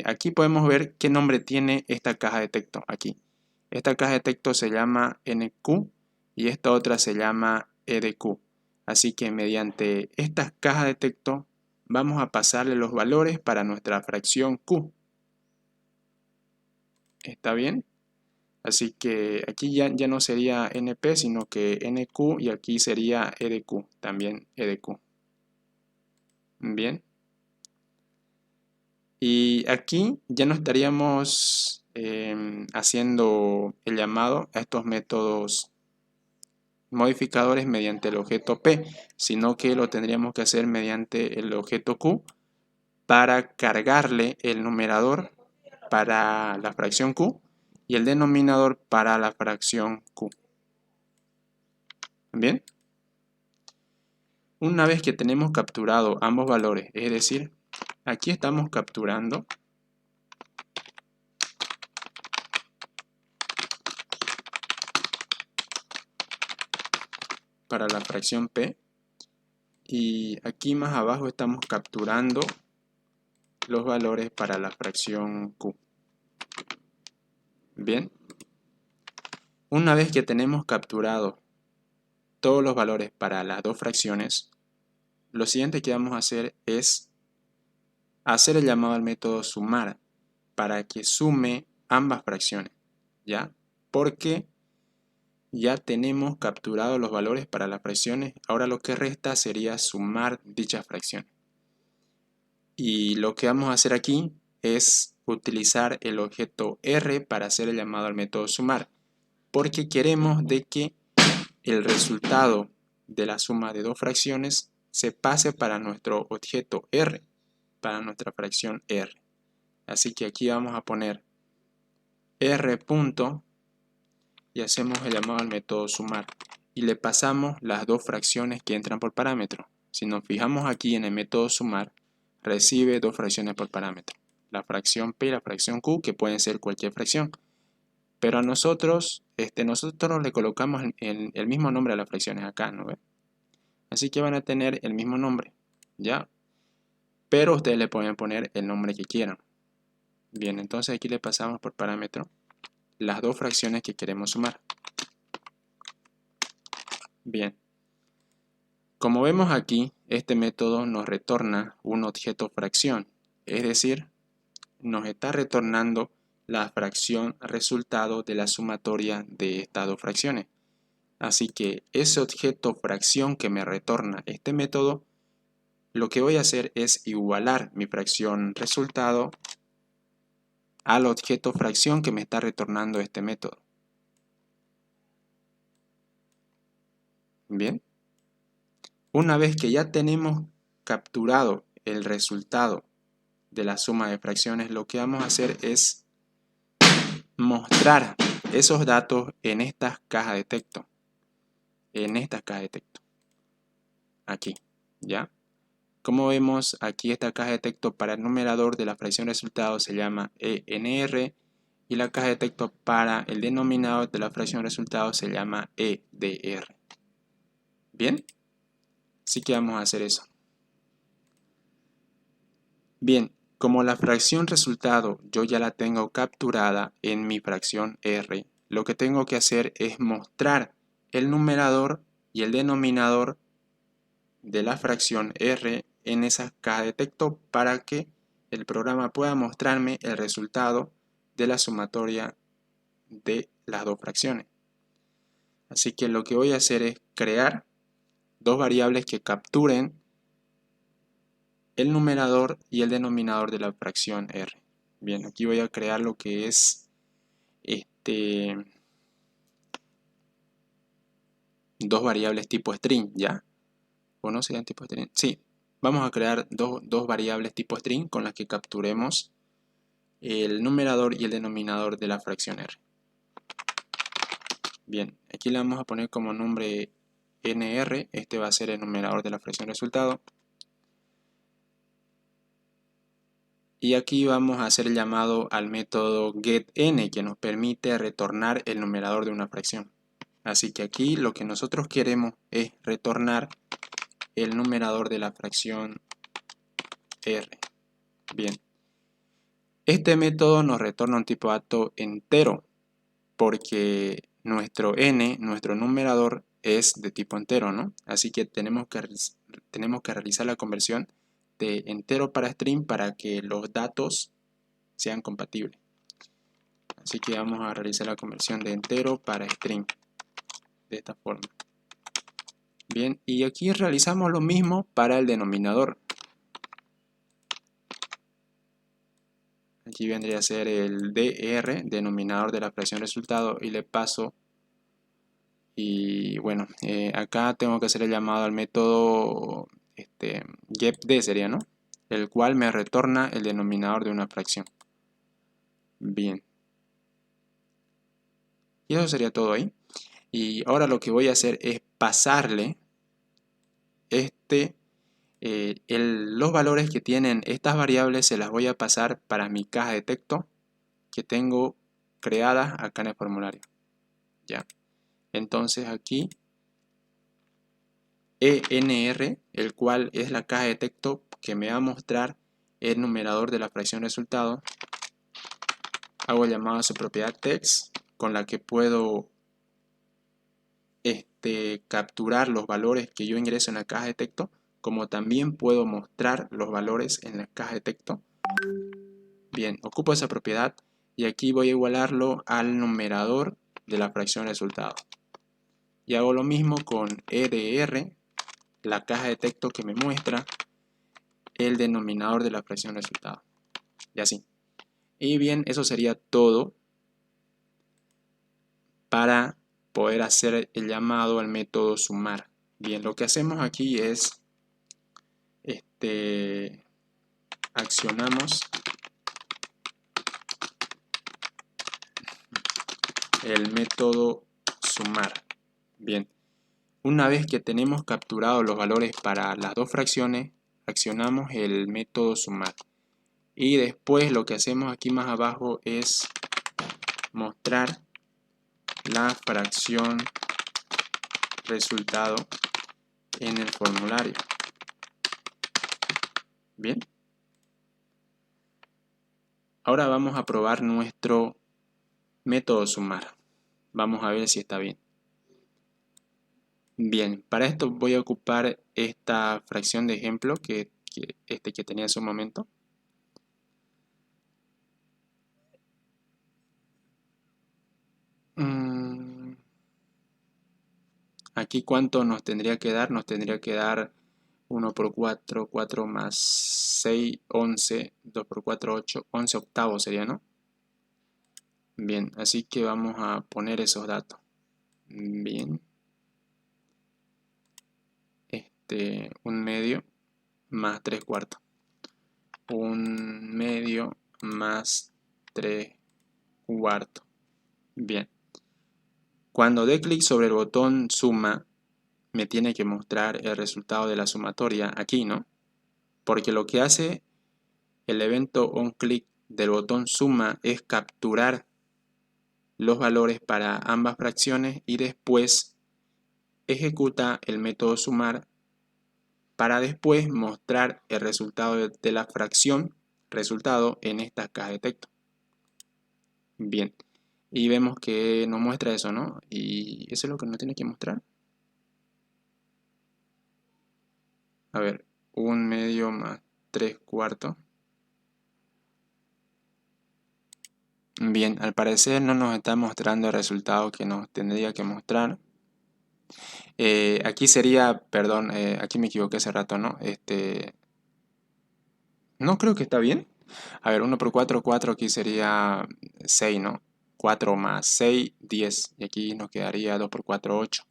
Aquí podemos ver qué nombre tiene esta caja de texto aquí. Esta caja de texto se llama NQ y esta otra se llama EDQ. Así que mediante estas cajas de texto vamos a pasarle los valores para nuestra fracción Q. ¿Está bien? Así que aquí ya no sería NP, sino que NQ y aquí sería EDQ, también EDQ. Bien. Y aquí ya no estaríamos haciendo el llamado a estos métodos modificadores mediante el objeto P, sino que lo tendríamos que hacer mediante el objeto Q para cargarle el numerador para la fracción Q y el denominador para la fracción q. Bien. Una vez que tenemos capturado ambos valores, es decir, aquí estamos capturando para la fracción p y aquí más abajo estamos capturando los valores para la fracción q. Bien, una vez que tenemos capturado todos los valores para las dos fracciones, lo siguiente que vamos a hacer es hacer el llamado al método sumar para que sume ambas fracciones, ¿ya? Porque ya tenemos capturado los valores para las fracciones, ahora lo que resta sería sumar dichas fracciones. Y lo que vamos a hacer aquí es utilizar el objeto R para hacer el llamado al método sumar, porque queremos de que el resultado de la suma de dos fracciones se pase para nuestro objeto R, para nuestra fracción R. Así que aquí vamos a poner R punto y hacemos el llamado al método sumar y le pasamos las dos fracciones que entran por parámetro. Si nos fijamos aquí en el método sumar, recibe dos fracciones por parámetro, la fracción p y la fracción q, que pueden ser cualquier fracción. Pero a nosotros le colocamos el mismo nombre a las fracciones acá, ¿no ve? Así que van a tener el mismo nombre, ¿ya? Pero ustedes le pueden poner el nombre que quieran. Bien, entonces aquí le pasamos por parámetro las dos fracciones que queremos sumar. Bien, como vemos aquí, este método nos retorna un objeto fracción, es decir, nos está retornando la fracción resultado de la sumatoria de estas dos fracciones. Así que ese objeto fracción que me retorna este método, lo que voy a hacer es igualar mi fracción resultado al objeto fracción que me está retornando este método. Bien. Una vez que ya tenemos capturado el resultado de la suma de fracciones, lo que vamos a hacer es mostrar esos datos en estas cajas de texto. Aquí, ¿ya? Como vemos, aquí esta caja de texto para el numerador de la fracción resultado se llama ENR y la caja de texto para el denominador de la fracción resultado se llama EDR. ¿Bien? Así que vamos a hacer eso. Bien, como la fracción resultado yo ya la tengo capturada en mi fracción R, lo que tengo que hacer es mostrar el numerador y el denominador de la fracción R en esa caja de texto para que el programa pueda mostrarme el resultado de la sumatoria de las dos fracciones. Así que lo que voy a hacer es crear dos variables que capturen el numerador y el denominador de la fracción R. Bien, aquí voy a crear lo que es dos variables tipo string, ¿ya? ¿O no serían tipo string? Sí, vamos a crear dos variables tipo string con las que capturemos el numerador y el denominador de la fracción R. Bien, aquí le vamos a poner como nombre nr, este va a ser el numerador de la fracción resultado. Y aquí vamos a hacer el llamado al método getN que nos permite retornar el numerador de una fracción. Así que aquí lo que nosotros queremos es retornar el numerador de la fracción R. Bien. Este método nos retorna un tipo de dato entero porque nuestro n, nuestro numerador, es de tipo entero, ¿no? Así que tenemos que realizar la conversión de entero para string para que los datos sean compatibles. Así que vamos a realizar la conversión de entero para string de esta forma. Bien, y aquí realizamos lo mismo para el denominador. Aquí vendría a ser el dr, denominador de la fracción resultado, y le paso. Y bueno, acá tengo que hacer el llamado al método getD sería, ¿no? El cual me retorna el denominador de una fracción. Bien. Y eso sería todo ahí. Y ahora lo que voy a hacer es pasarle los valores que tienen estas variables, se las voy a pasar para mi caja de texto que tengo creadas acá en el formulario. ¿Ya? Entonces aquí ENR, el cual es la caja de texto que me va a mostrar el numerador de la fracción resultado. Hago llamado a su propiedad text, con la que puedo capturar los valores que yo ingreso en la caja de texto, como también puedo mostrar los valores en la caja de texto. Bien, ocupo esa propiedad y aquí voy a igualarlo al numerador de la fracción resultado. Y hago lo mismo con EDR, la caja de texto que me muestra el denominador de la fracción resultado. Y así. Y bien, eso sería todo para poder hacer el llamado al método sumar. Bien, lo que hacemos aquí es accionamos el método sumar. Bien, una vez que tenemos capturado los valores para las dos fracciones, accionamos el método sumar. Y después lo que hacemos aquí más abajo es mostrar la fracción resultado en el formulario. Bien. Ahora vamos a probar nuestro método sumar. Vamos a ver si está bien. Bien, para esto voy a ocupar esta fracción de ejemplo que tenía hace un momento. Aquí cuánto nos tendría que dar, nos tendría que dar 1 por 4, 4 más 6, 11, 2 por 4, 8, 11 octavos sería, ¿no? Bien, así que vamos a poner esos datos. Bien. 1 medio más 3 cuartos. 1 medio más 3 cuartos. Bien. Cuando dé clic sobre el botón suma, me tiene que mostrar el resultado de la sumatoria aquí, ¿no? Porque lo que hace el evento onClick del botón suma es capturar los valores para ambas fracciones y después ejecuta el método sumar para después mostrar el resultado de la fracción resultado en esta caja de texto. Bien, y vemos que nos muestra eso, ¿no? Y eso es lo que nos tiene que mostrar. A ver, 1 medio más 3 cuartos. Bien, al parecer no nos está mostrando el resultado que nos tendría que mostrar. Aquí sería, perdón, aquí me equivoqué hace rato, ¿no? No creo que está bien. A ver, 1 por 4, 4 aquí sería 6, ¿no? 4 más 6, 10. Y aquí nos quedaría 2 por 4, 8.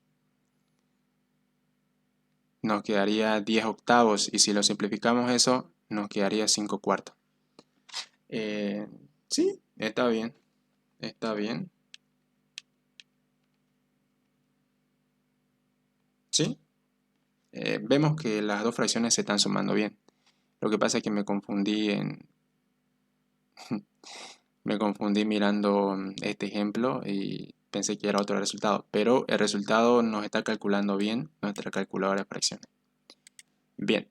Nos quedaría 10 octavos. Y si lo simplificamos eso, nos quedaría 5 cuartos. Sí, está bien. Está bien. Sí. Vemos que las dos fracciones se están sumando bien. Lo que pasa es que me confundí mirando este ejemplo y pensé que era otro resultado, pero el resultado nos está calculando bien nuestra calculadora de fracciones. Bien,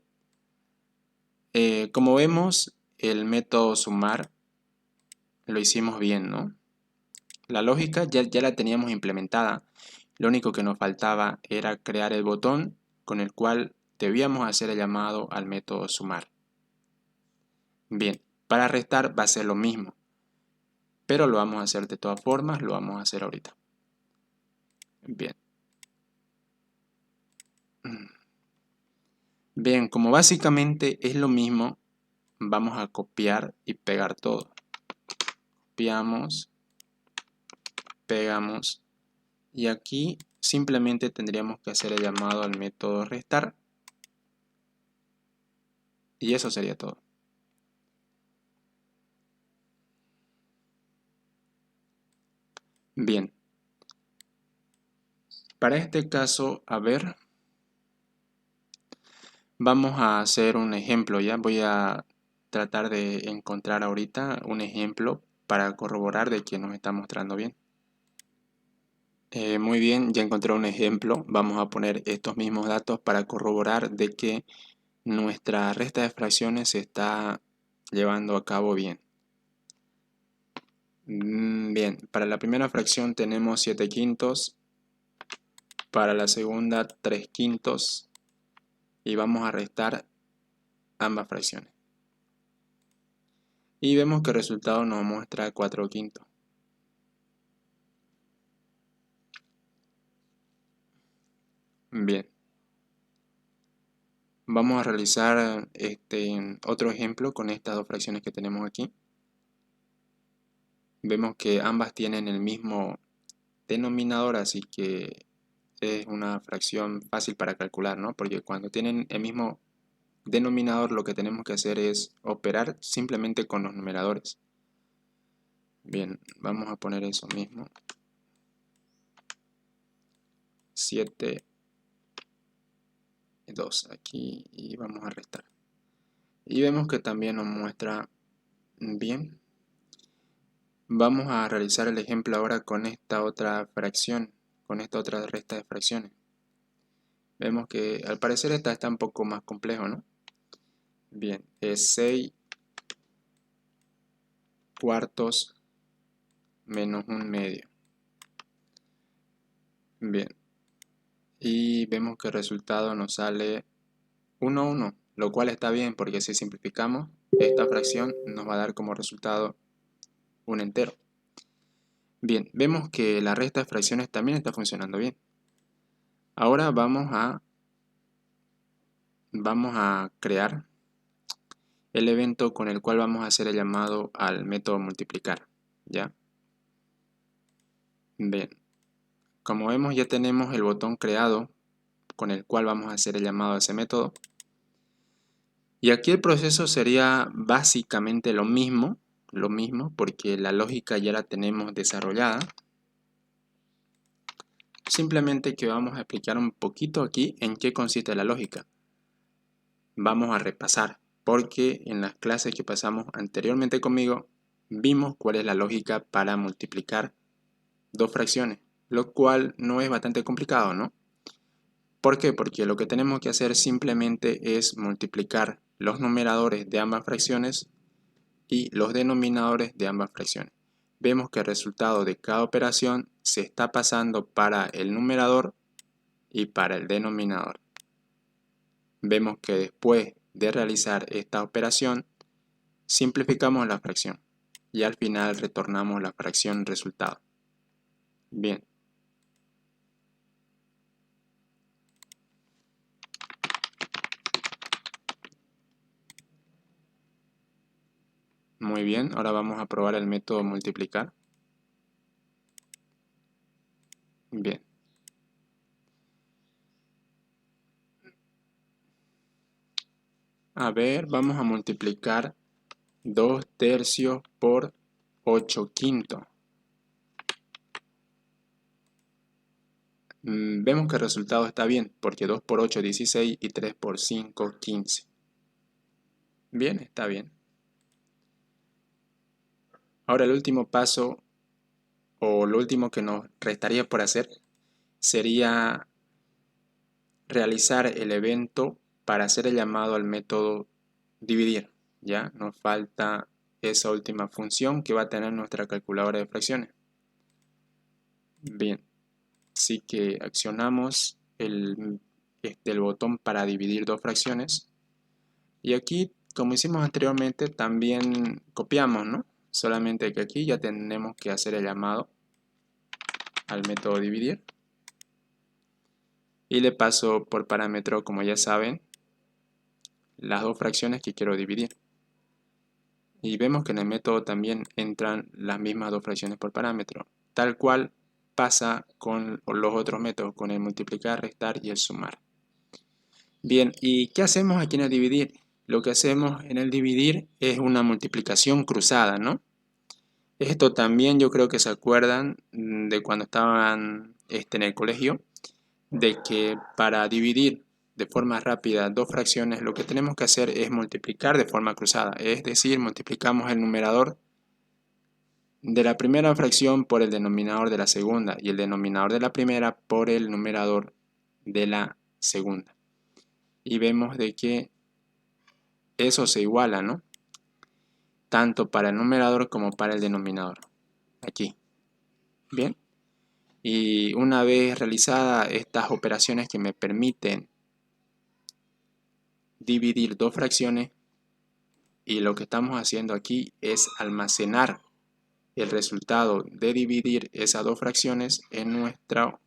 como vemos, el método sumar lo hicimos bien, ¿no? La lógica ya la teníamos implementada, lo único que nos faltaba era crear el botón con el cual debíamos hacer el llamado al método sumar. Bien, para restar va a ser lo mismo, pero lo vamos a hacer de todas formas, lo vamos a hacer ahorita. Bien. Bien, como básicamente es lo mismo, vamos a copiar y pegar todo. Copiamos, pegamos y aquí simplemente tendríamos que hacer el llamado al método restar y eso sería todo. Bien, Para este caso, a ver, vamos a hacer un ejemplo, ¿ya? Voy a tratar de encontrar ahorita un ejemplo para corroborar de que nos está mostrando bien. Muy bien, ya encontré un ejemplo. Vamos a poner estos mismos datos para corroborar de que nuestra resta de fracciones se está llevando a cabo bien. Bien, para la primera fracción tenemos 7 quintos, para la segunda 3 quintos y vamos a restar ambas fracciones. Y vemos que el resultado nos muestra 4 quintos. Bien, vamos a realizar otro ejemplo con estas dos fracciones que tenemos aquí. Vemos que ambas tienen el mismo denominador, así que es una fracción fácil para calcular, ¿no? Porque cuando tienen el mismo denominador, lo que tenemos que hacer es operar simplemente con los numeradores. Bien, vamos a poner eso mismo. 7, 2 aquí y vamos a restar. Y vemos que también nos muestra bien. Vamos a realizar el ejemplo ahora con esta otra fracción, con esta otra resta de fracciones. Vemos que al parecer esta está un poco más complejo, ¿no? Bien, es 6 cuartos menos 1 medio. Bien, y vemos que el resultado nos sale 1, 1, lo cual está bien porque si simplificamos, esta fracción nos va a dar como resultado un entero. Bien, vemos que la resta de fracciones también está funcionando bien. Ahora vamos a crear el evento con el cual vamos a hacer el llamado al método multiplicar, ¿ya? Bien, como vemos ya tenemos el botón creado con el cual vamos a hacer el llamado a ese método. Y aquí el proceso sería básicamente lo mismo porque la lógica ya la tenemos desarrollada. Simplemente que vamos a explicar un poquito aquí en qué consiste la lógica. Vamos a repasar, porque en las clases que pasamos anteriormente conmigo, vimos cuál es la lógica para multiplicar dos fracciones, lo cual no es bastante complicado, ¿no? ¿Por qué? Porque lo que tenemos que hacer simplemente es multiplicar los numeradores de ambas fracciones y los denominadores de ambas fracciones. Vemos que el resultado de cada operación se está pasando para el numerador y para el denominador. Vemos que después de realizar esta operación, simplificamos la fracción y al final retornamos la fracción resultado. Bien. Muy bien, ahora vamos a probar el método multiplicar. Bien. A ver, vamos a multiplicar 2 tercios por 8 quintos. Vemos que el resultado está bien, porque 2 por 8 es 16 y 3 por 5 15. Bien, está bien. Ahora el último paso, o lo último que nos restaría por hacer, sería realizar el evento para hacer el llamado al método dividir. Ya nos falta esa última función que va a tener nuestra calculadora de fracciones. Bien, así que accionamos el botón para dividir dos fracciones. Y aquí, como hicimos anteriormente, también copiamos, ¿no? Solamente que aquí ya tenemos que hacer el llamado al método dividir. Y le paso por parámetro, como ya saben, las dos fracciones que quiero dividir. Y vemos que en el método también entran las mismas dos fracciones por parámetro, tal cual pasa con los otros métodos, con el multiplicar, restar y el sumar. Bien, ¿y qué hacemos aquí en el dividir? Lo que hacemos en el dividir es una multiplicación cruzada, ¿no? Esto también yo creo que se acuerdan de cuando estaban en el colegio. de que para dividir de forma rápida dos fracciones, lo que tenemos que hacer es multiplicar de forma cruzada, es decir, multiplicamos el numerador de la primera fracción por el denominador de la segunda y el denominador de la primera por el numerador de la segunda. Y vemos de que eso se iguala, ¿no? Tanto para el numerador como para el denominador. Aquí. Bien. Y una vez realizadas estas operaciones que me permiten dividir dos fracciones, y lo que estamos haciendo aquí es almacenar el resultado de dividir esas dos fracciones en nuestro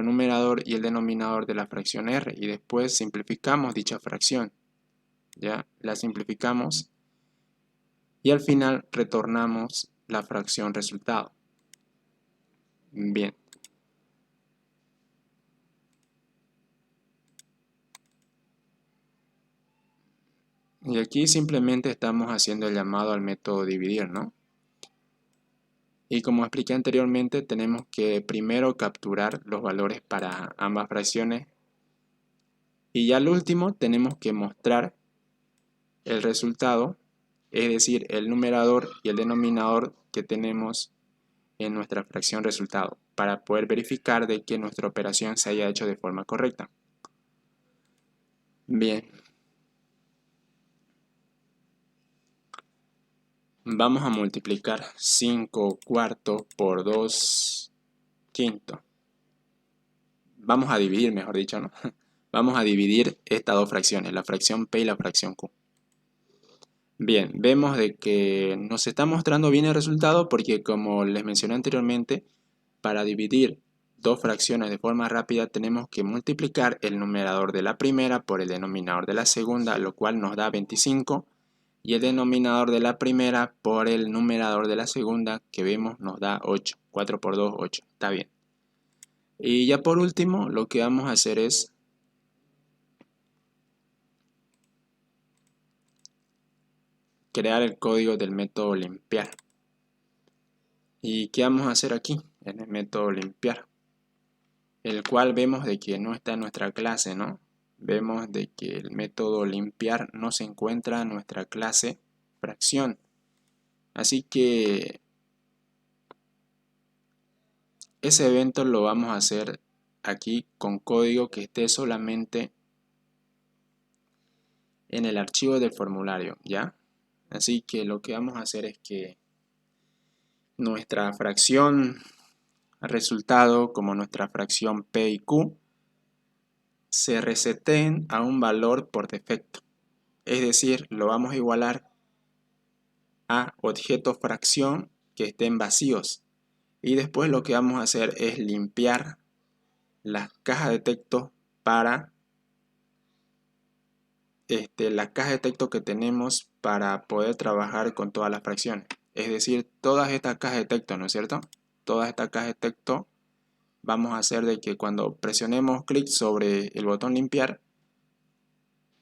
numerador y el denominador de la fracción r, y después simplificamos dicha fracción. Ya la simplificamos y al final retornamos la fracción resultado. Bien. Y aquí simplemente estamos haciendo el llamado al método dividir, ¿no? Y como expliqué anteriormente, tenemos que primero capturar los valores para ambas fracciones. Y ya al último tenemos que mostrar el resultado, es decir, el numerador y el denominador que tenemos en nuestra fracción resultado, para poder verificar de que nuestra operación se haya hecho de forma correcta. Bien. Vamos a multiplicar 5 cuartos por 2 quintos. Vamos a dividir, mejor dicho, ¿no? Vamos a dividir estas dos fracciones, la fracción P y la fracción Q. Bien, vemos de que nos está mostrando bien el resultado porque, como les mencioné anteriormente, para dividir dos fracciones de forma rápida tenemos que multiplicar el numerador de la primera por el denominador de la segunda, lo cual nos da 25, y el denominador de la primera por el numerador de la segunda, que vemos nos da 8. 4 por 2, 8. Está bien. Y ya por último, lo que vamos a hacer es crear el código del método limpiar. ¿Y qué vamos a hacer aquí en el método limpiar? El cual vemos de que no está en nuestra clase, ¿no? Vemos de que el método limpiar no se encuentra en nuestra clase fracción. Así que ese evento lo vamos a hacer aquí con código que esté solamente en el archivo del formulario, ¿ya? Así que lo que vamos a hacer es que nuestra fracción resultado, como nuestra fracción P y Q, se reseten a un valor por defecto. Es decir, lo vamos a igualar a objetos fracción que estén vacíos. Y después lo que vamos a hacer es limpiar las cajas de texto para la caja de texto que tenemos para poder trabajar con todas las fracciones. Es decir, todas estas cajas de texto, ¿no es cierto? Todas estas cajas de texto vamos a hacer de que cuando presionemos clic sobre el botón limpiar,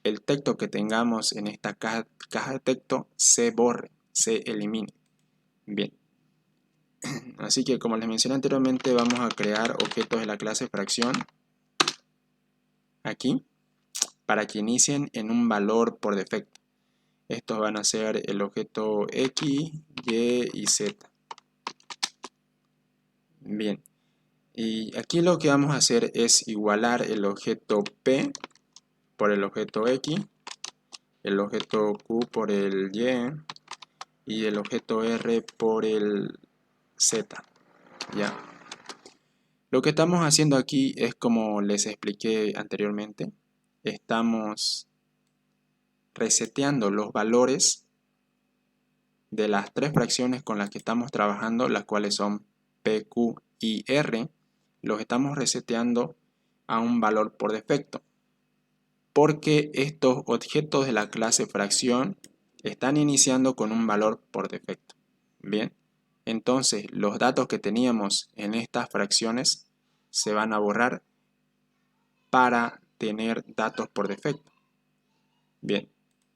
el texto que tengamos en esta caja de texto se borre, se elimine. Bien. Así que, como les mencioné anteriormente, vamos a crear objetos de la clase fracción aquí para que inicien en un valor por defecto. Estos van a ser el objeto X, Y y Z. Bien. Y aquí lo que vamos a hacer es igualar el objeto P por el objeto X, el objeto Q por el Y el objeto R por el Z. ¿Ya? Lo que estamos haciendo aquí es, como les expliqué anteriormente, estamos reseteando los valores de las tres fracciones con las que estamos trabajando, las cuales son P, Q y R. Los estamos reseteando a un valor por defecto, porque estos objetos de la clase fracción están iniciando con un valor por defecto. Bien, entonces los datos que teníamos en estas fracciones se van a borrar para tener datos por defecto. Bien,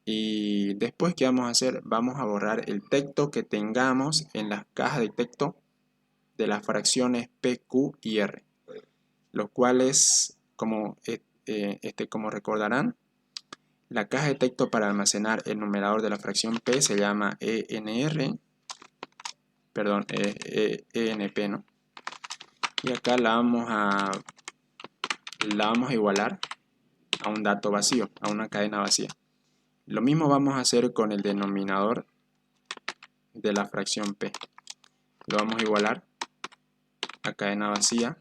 y después, ¿qué vamos a hacer? Vamos a borrar el texto que tengamos en las cajas de texto de las fracciones P, Q y R. los cuales, como recordarán, la caja de texto para almacenar el numerador de la fracción p se llama ENP, ¿no? Y acá la vamos a igualar a un dato vacío, a una cadena vacía. Lo mismo vamos a hacer con el denominador de la fracción p. Lo vamos a igualar a cadena vacía.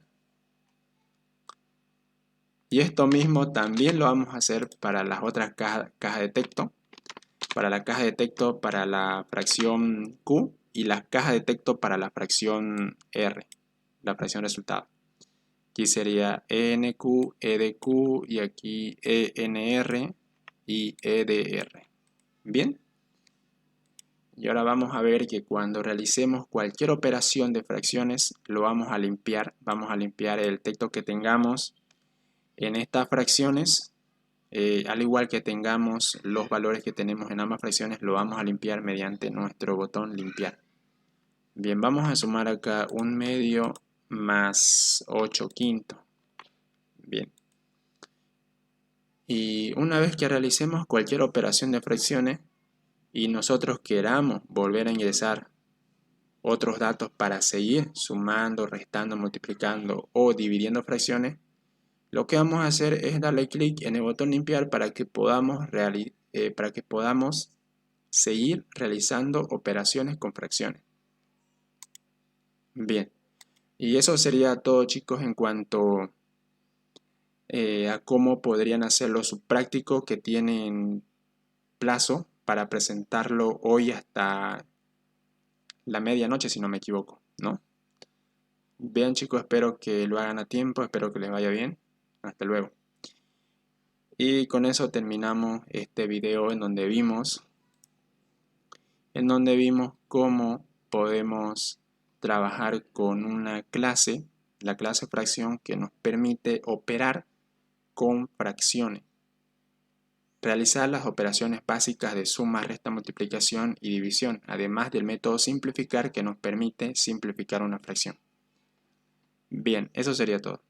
Y esto mismo también lo vamos a hacer para las otras cajas de texto. Para la caja de texto para la fracción q y la caja de texto para la fracción r, la fracción resultado. Aquí sería ENQ, EDQ y aquí ENR y EDR. Bien. Y ahora vamos a ver que cuando realicemos cualquier operación de fracciones, lo vamos a limpiar. Vamos a limpiar el texto que tengamos en estas fracciones. Al igual que tengamos los valores que tenemos en ambas fracciones, lo vamos a limpiar mediante nuestro botón limpiar. Bien, vamos a sumar acá 1/2 más 8/5. Bien. Y una vez que realicemos cualquier operación de fracciones y nosotros queramos volver a ingresar otros datos para seguir sumando, restando, multiplicando o dividiendo fracciones, lo que vamos a hacer es darle clic en el botón limpiar para que podamos seguir realizando operaciones con fracciones. Bien, y eso sería todo, chicos, en cuanto a cómo podrían hacerlo su práctico, que tienen plazo para presentarlo hoy hasta la medianoche, si no me equivoco, ¿no? Bien, chicos, espero que lo hagan a tiempo, espero que les vaya bien. Hasta luego. Y con eso terminamos este video en donde vimos cómo podemos trabajar con una clase, la clase fracción, que nos permite operar con fracciones. Realizar las operaciones básicas de suma, resta, multiplicación y división, además del método simplificar, que nos permite simplificar una fracción. Bien, eso sería todo.